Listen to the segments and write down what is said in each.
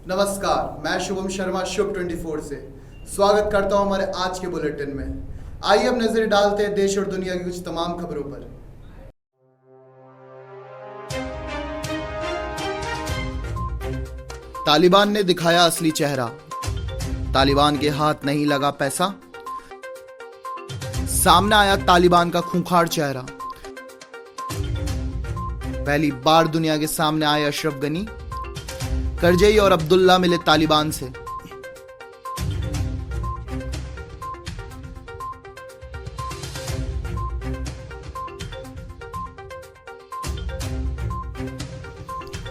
नमस्कार, मैं शुभम शर्मा शुभ 24 से स्वागत करता हूं हमारे आज के बुलेटिन में। आइए अब नजर डालते हैं देश और दुनिया की कुछ तमाम खबरों पर। तालिबान ने दिखाया असली चेहरा, तालिबान के हाथ नहीं लगा पैसा। सामने आया तालिबान का खूंखार चेहरा। पहली बार दुनिया के सामने आए अशरफ गनी। करजई और अब्दुल्ला मिले तालिबान से।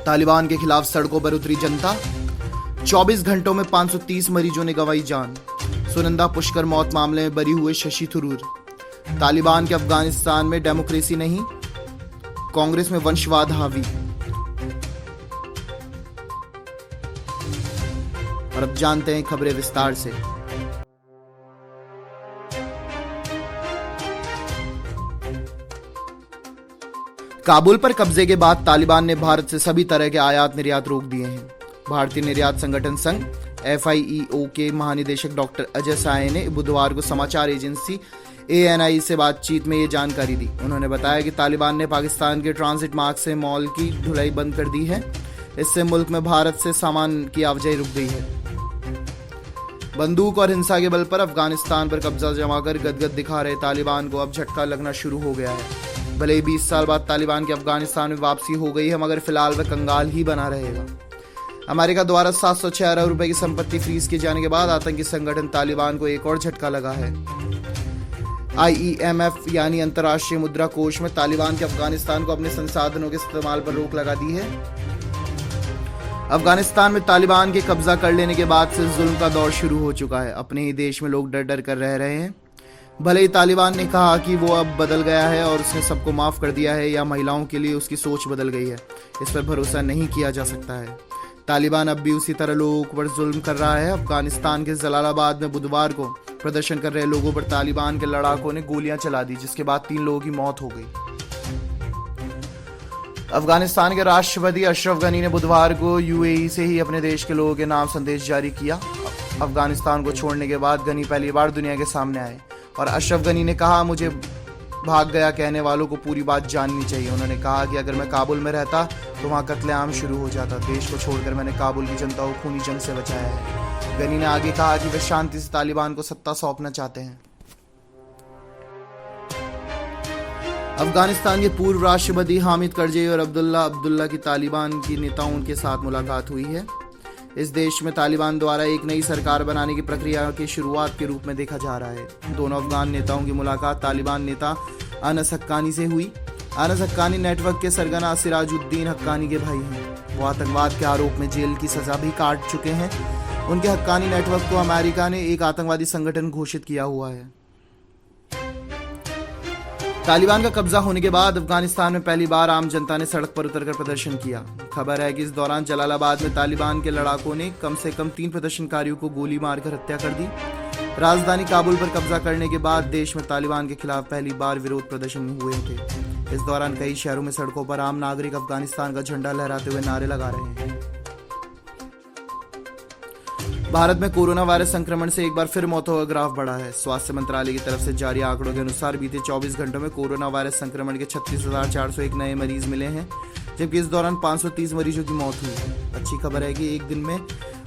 तालिबान के खिलाफ सड़कों पर उतरी जनता। 24 घंटों में 530 मरीजों ने गंवाई जान। सुनंदा पुष्कर मौत मामले में बरी हुए शशि थरूर। तालिबान के अफगानिस्तान में डेमोक्रेसी नहीं, कांग्रेस में वंशवाद हावी। और अब जानते हैं खबरें विस्तार से। काबुल पर कब्जे के बाद तालिबान ने भारत से सभी तरह के आयात निर्यात रोक दिए हैं। भारतीय निर्यात संगठन संघ FIEO के महानिदेशक डॉक्टर अजय साय ने बुधवार को समाचार एजेंसी ANI से बातचीत में ये जानकारी दी। उन्होंने बताया कि तालिबान ने पाकिस्तान के ट्रांजिट मार्ग से मॉल की ढुलाई बंद कर दी है। इससे मुल्क में भारत से सामान की आवाजाही रुक गई है। बंदूक और हिंसा के बल पर अफगानिस्तान पर कब्जा जमाकर गदगद दिखा रहे तालिबान को अब झटका लगना शुरू हो गया है। भले ही 20 साल बाद तालिबान की अफगानिस्तान में वापसी हो गई है, मगर फिलहाल वह कंगाल ही बना रहेगा। अमेरिका द्वारा 706 अरब रुपए की संपत्ति फ्रीज किए जाने के बाद आतंकी संगठन तालिबान को एक और झटका लगा है। IEMF यानी अंतर्राष्ट्रीय मुद्रा कोष में तालिबान के अफगानिस्तान को अपने संसाधनों के इस्तेमाल पर रोक लगा दी है। अफगानिस्तान में तालिबान के कब्जा कर लेने के बाद से जुल्म का दौर शुरू हो चुका है। अपने ही देश में लोग डर डर कर रह रहे हैं। भले ही तालिबान ने कहा कि वो अब बदल गया है और उसने सबको माफ कर दिया है, या महिलाओं के लिए उसकी सोच बदल गई है, इस पर भरोसा नहीं किया जा सकता है। तालिबान अब भी उसी तरह लोगों पर जुल्म कर रहा है। अफगानिस्तान के जलालाबाद में बुधवार को प्रदर्शन कर रहे लोगों पर तालिबान के लड़ाकों ने गोलियां चला दी, जिसके बाद 3 लोगों की मौत हो गई। अफगानिस्तान के राष्ट्रपति अशरफ गनी ने बुधवार को UAE से ही अपने देश के लोगों के नाम संदेश जारी किया। अफगानिस्तान को छोड़ने के बाद गनी पहली बार दुनिया के सामने आए और अशरफ गनी ने कहा, मुझे भाग गया कहने वालों को पूरी बात जाननी चाहिए। उन्होंने कहा कि अगर मैं काबुल में रहता तो वहां कत्लेआम शुरू हो जाता। देश को छोड़कर मैंने काबुल की जनता को खूनी जंग से बचाया है। गनी ने आगे कहा कि वे शांति से तालिबान को सत्ता सौंपना चाहते हैं। अफगानिस्तान के पूर्व राष्ट्रपति हामिद करजई और अब्दुल्ला की तालिबान की नेताओं के साथ मुलाकात हुई है। इस देश में तालिबान द्वारा एक नई सरकार बनाने की प्रक्रिया की शुरुआत के रूप में देखा जा रहा है। दोनों अफगान नेताओं की मुलाकात तालिबान नेता अनस हक्कानी से हुई। अनस हक्कानी नेटवर्क के सरगना सिराजुद्दीन हक्कानी के भाई हैं। वो आतंकवाद के आरोप में जेल की सजा भी काट चुके हैं। उनके हक्कानी नेटवर्क को अमेरिका ने एक आतंकवादी संगठन घोषित किया हुआ है। तालिबान का कब्जा होने के बाद अफगानिस्तान में पहली बार आम जनता ने सड़क पर उतरकर प्रदर्शन किया। खबर है कि इस दौरान जलालाबाद में तालिबान के लड़ाकों ने कम से कम 3 प्रदर्शनकारियों को गोली मारकर हत्या कर दी। राजधानी काबुल पर कब्जा करने के बाद देश में तालिबान के खिलाफ पहली बार विरोध प्रदर्शन हुए थे। इस दौरान कई शहरों में सड़कों पर आम नागरिक अफगानिस्तान का झंडा लहराते हुए नारे लगा रहे हैं। भारत में कोरोना वायरस संक्रमण से एक बार फिर मौतों का ग्राफ बढ़ा है। स्वास्थ्य मंत्रालय की तरफ से जारी आंकड़ों के अनुसार बीते 24 घंटों में कोरोना वायरस संक्रमण के 36,401 नए मरीज मिले हैं, जबकि इस दौरान 530 मरीजों की मौत हुई है। अच्छी खबर है कि एक दिन में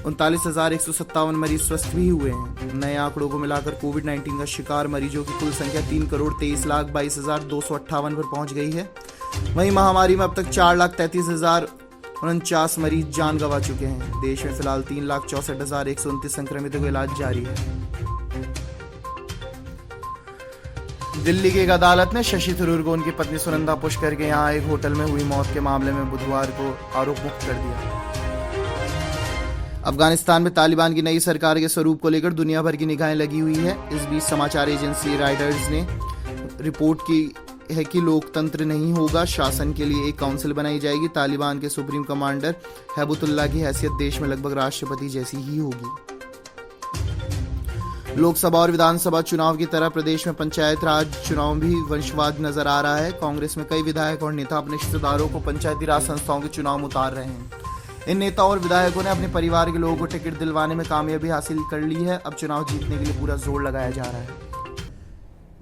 39,157 मरीज स्वस्थ भी हुए हैं। नए आंकड़ों को मिलाकर कोविड-19 का शिकार मरीजों की कुल संख्या 3,23,22,058 पर पहुंच गई है। वहीं महामारी में अब तक 4,33,049 मरीज जान गंवा चुके हैं। देश में फिलहाल 3,64,129 संक्रमितों का इलाज जारी है। दिल्ली की एक अदालत ने शशि थरूर को उनकी पत्नी सुनंदा पुष्कर के यहां एक होटल में हुई मौत के मामले में बुधवार को आरोप मुक्त कर दिया। अफगानिस्तान में तालिबान की नई सरकार के स्वरूप को लेकर दुनिया भर की निगाहें लगी हुई है। इस बीच समाचार एजेंसी रॉयटर्स ने रिपोर्ट की है कि लोकतंत्र नहीं होगा, शासन के लिए एक काउंसिल बनाई जाएगी। तालिबान के सुप्रीम कमांडर हैबतुल्लाह की हैसियत देश में लगभग राष्ट्रपति जैसी ही होगी। लोकसभा और विधानसभा चुनाव की तरह प्रदेश में पंचायत राज चुनाव भी वंशवाद नजर आ रहा है। कांग्रेस में कई विधायक और नेता अपने रिश्तेदारों को पंचायती राज संस्थाओं के चुनाव में उतार रहे हैं। इन नेताओं और विधायकों ने अपने परिवार के लोगों को टिकट दिलवाने में कामयाबी हासिल कर ली है। अब चुनाव जीतने के लिए पूरा जोर लगाया जा रहा है।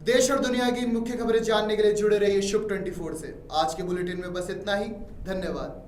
देश और दुनिया की मुख्य खबरें जानने के लिए जुड़े रहिए शुभ 24 से। आज के बुलेटिन में बस इतना ही। धन्यवाद।